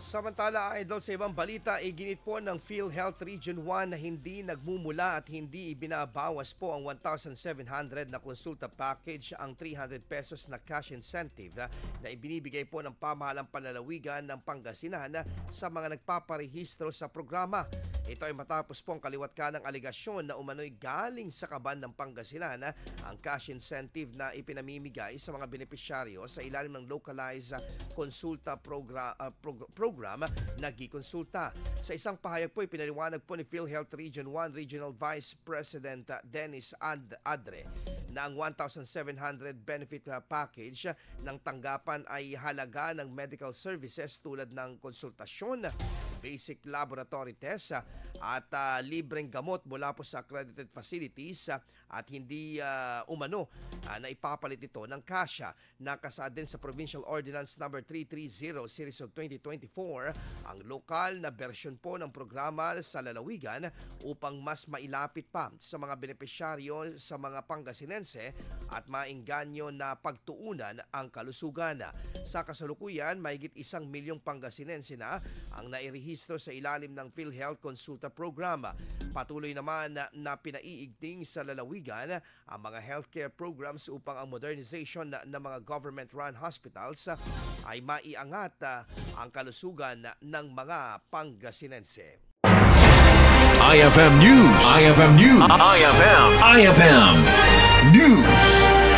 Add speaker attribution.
Speaker 1: Samantala, idol, sa ibang balita, iginit po ng PhilHealth Region 1 na hindi nagmumula at hindi ibinabawas po ang 1,700 na konsulta package ang 300 pesos na cash incentive na ibinibigay po ng pamahalang panlalawigan ng Pangasinan sa mga nagpaparehistro sa programa. Ito ay matapos po ang kaliwat ka ng aligasyon na umano'y galing sa kaban ng Pangasinan ang cash incentive na ipinamimigay sa mga benepisyaryo sa ilalim ng localized konsulta program nagkikonsulta. Sa isang pahayag po, ipinaliwanag po ni PhilHealth Region 1 Regional Vice President Dennis Adre na ang 1,700 benefit package ng tanggapan ay halaga ng medical services tulad ng konsultasyon, basic laboratory test at libreng gamot mula po sa accredited facilities at hindi umano na ipapalit ito ng cash. Nakasaad din sa Provincial Ordinance No. 330 Series of 2024 ang lokal na bersyon po ng programa sa lalawigan upang mas mailapit pa sa mga benepisyaryo sa mga Pangasinense at maengganyo na pagtuunan ang kalusugan. Sa kasalukuyan, mahigit 1 milyong Pangasinense na ang nairehistro sa ilalim ng PhilHealth Consulta Program. Patuloy naman na pinaiigting sa lalawigan ang mga healthcare programs upang ang modernization ng mga government-run hospitals ay maiangat ang kalusugan ng mga Pangasinense.
Speaker 2: IFM News. IFM News. IFM News.